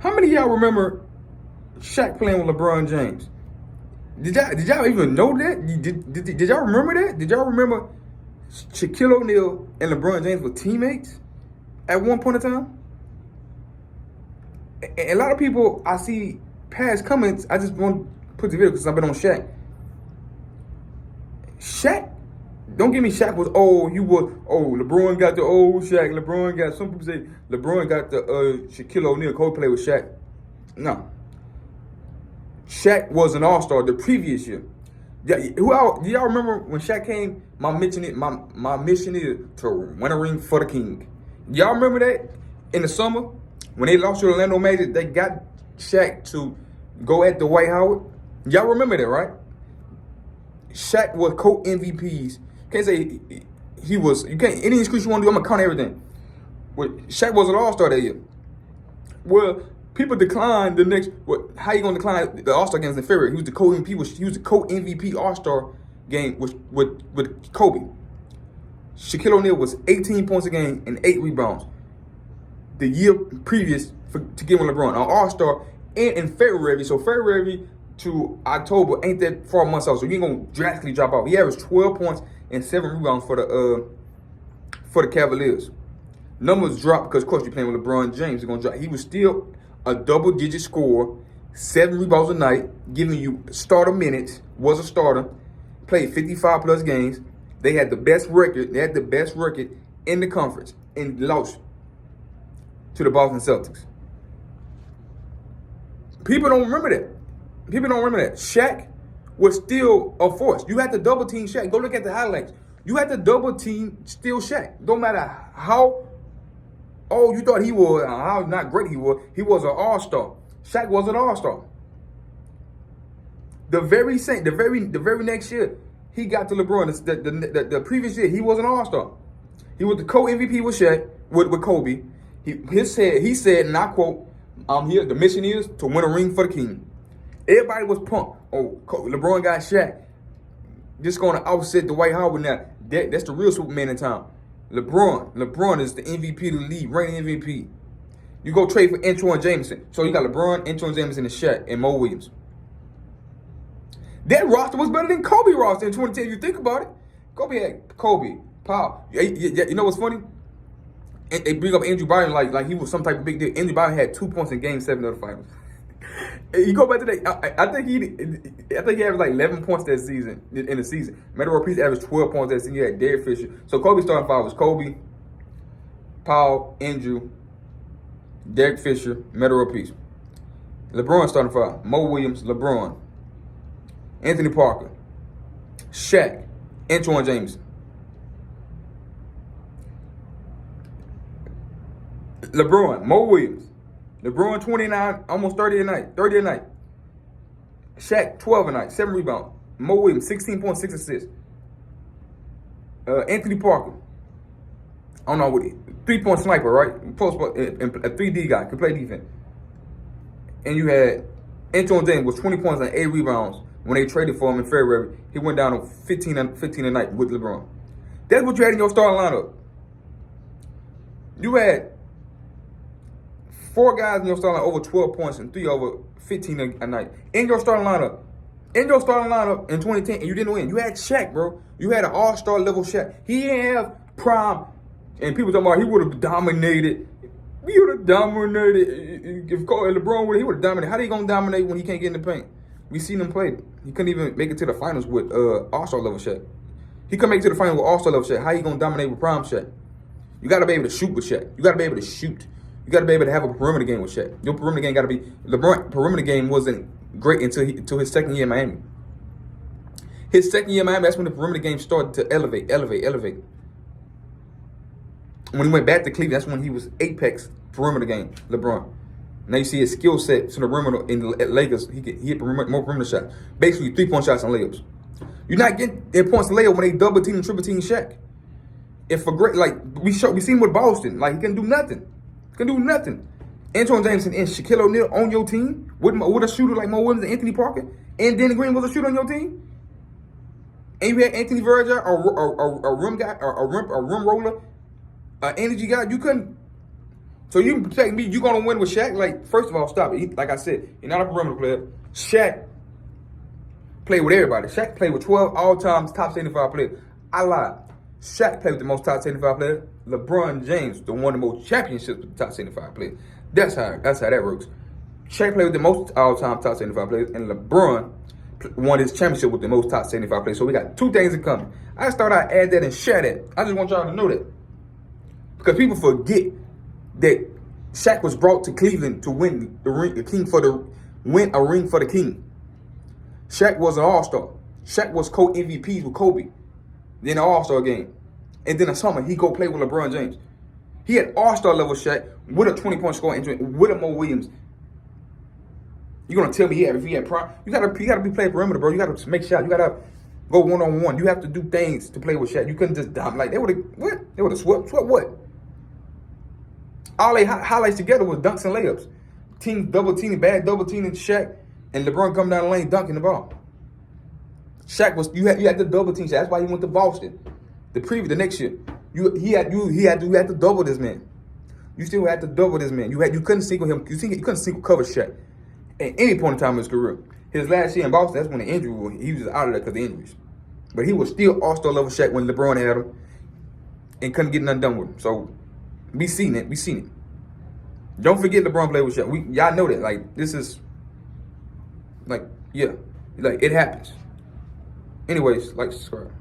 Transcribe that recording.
How many of y'all remember Shaq playing with LeBron James? Did y'all even know that? Did y'all remember that? Did y'all remember Shaquille O'Neal and LeBron James were teammates at one point in time? And a lot of people I see past comments, I just want to put the video because I've been on Shaq. Shaq, don't give me Shaq was old. LeBron got the old Shaq. LeBron got, some people say LeBron got the Shaquille O'Neal co-play with Shaq. No. Shaq was an all-star the previous year. Do y'all remember when Shaq came? My mission is to win a ring for the king. Y'all remember that in the summer when they lost to Orlando Magic? They got Shaq to go at Dwight Howard. Y'all remember that, right? Shaq was co-MVPs. Can't say he was. You can't any excuse you want to do. I'm gonna count everything. Well, Shaq was an all-star that year. Well, people declined the next. How you gonna decline the All-Star games in February? He was the co-MVP. He was the co-MVP All-Star game with Kobe. Shaquille O'Neal was 18 points a game and 8 rebounds. The year previous to get with LeBron, an All-Star, and in February. So February to October ain't that 4 months out. So you ain't gonna drastically drop off. He averaged 12 points and 7 rebounds for the Cavaliers. Numbers dropped because, of course, you're playing with LeBron James. They're gonna drop. He was still a double-digit scorer, 7 rebounds a night, giving you starter minutes, was a starter, played 55-plus games. They had the best record. They had the best record in the conference and lost to the Boston Celtics. People don't remember that. Shaq was still a force. You had to double-team Shaq. Go look at the highlights. You had to double-team still Shaq. Don't matter how you thought he was, how not great he was an all-star. Shaq was an all-star. The very next year, he got to LeBron. The previous year, he was an all-star. He was the co-MVP with Shaq, with Kobe. He said, and I quote, "I'm here. The mission is to win a ring for the king." Everybody was pumped. Oh, LeBron got Shaq. Just going to offset Dwight Howard now. That's the real Superman in town. LeBron is the MVP of the league, reigning MVP. You go trade for Antoine Jameson. So you got LeBron, Antoine Jameson, and Shaq, and Mo Williams. That roster was better than Kobe roster in 2010. If you think about it, Kobe had Powell. You know what's funny? And they bring up Andrew Bynum like he was some type of big deal. Andrew Bynum had 2 points in Game 7 of the finals. You go back to that. I think he averaged like 11 points that season in the season. Metal World Peace averaged 12 points that season. You had Derek Fisher. So Kobe's starting five was Kobe, Powell, Andrew, Derek Fisher, Metal World Peace. LeBron starting five: Mo Williams, LeBron, Anthony Parker, Shaq, Antoine Jameson. LeBron, Mo Williams. LeBron 29, almost 30 a night. Shaq 12 a night, 7 rebounds. Mo Williams 16 points, 6 assists. Anthony Parker, I don't know what 3-point sniper, right? Post and a 3D guy, can play defense. And you had Antoine James with 20 points and 8 rebounds when they traded for him in February. He went down to 15 a night with LeBron. That's what you had in your starting lineup. You had 4 guys in your starting lineup over 12 points and 3 over 15 a night. In your starting lineup in 2010, and you didn't win. You had Shaq, bro. You had an all-star level Shaq. He didn't have prime. And people talking about he would have dominated. He would have dominated. If LeBron would, he would have dominated. How they going to dominate when he can't get in the paint? We seen him play. He couldn't even make it to the finals with all-star level Shaq. He couldn't make it to the finals with all-star level Shaq. How you going to dominate with prime Shaq? You got to be able to shoot with Shaq. You got to be able to shoot. You got to be able to have a perimeter game with Shaq. Your perimeter game got to be... LeBron perimeter game wasn't great until his second year in Miami. His second year in Miami, that's when the perimeter game started to elevate. When he went back to Cleveland, that's when he was apex perimeter game, LeBron. Now you see his skill set to the perimeter in the Lakers. He hit more perimeter shots. Basically, 3-point shots and layups. You're not getting their points to layup when they double team and triple team Shaq. If for great, like we seen with Boston, like he can do nothing. Antoine Jameson and Shaquille O'Neal on your team with a shooter like Mo Williams and Anthony Parker, and Danny Green was a shooter on your team. And you had Anthony Verger, a rim guy, a rim roller, an energy guy. You couldn't. So you expect me, you gonna win with Shaq? Like, first of all, stop it. Like I said, you're not a perimeter player. Shaq played with everybody. Shaq played with 12 all-time top 75 players. I lied. Shaq played with the most top 75 players. LeBron James, the one of the most championships with the top 75 players. That's how that works. Shaq played with the most all-time top 75 players, and LeBron won his championship with the most top 75 players. So we got two things in common. I just thought I'd add that and share that. I just want y'all to know that. Because people forget that Shaq was brought to Cleveland to win a ring for the king. Shaq was an all-star. Shaq was co-MVPs with Kobe in the all-star game. And then in the summer, he go play with LeBron James. He had all-star level Shaq with a 20-point scoring with a Mo Williams. You're gonna tell me if he had prime? You gotta be playing perimeter, bro. You gotta make shots. You gotta go one-on-one. You have to do things to play with Shaq. You couldn't just dominate. Like they would have swept what? All they highlights together was dunks and layups. Double teaming Shaq, and LeBron coming down the lane dunking the ball. Shaq was you had to double team Shaq. That's why he went to Boston. The next year, he had to double this man. You still had to double this man. You couldn't single him. You couldn't single cover Shaq at any point in time in his career. His last year in Boston, that's when the injury was. He was just out of there because of the injuries. But he was still all-star level Shaq when LeBron had him and couldn't get nothing done with him. So we seen it. Don't forget LeBron played with Shaq. Y'all know that. Like, this is, like, yeah. Like, it happens. Anyways, like, subscribe.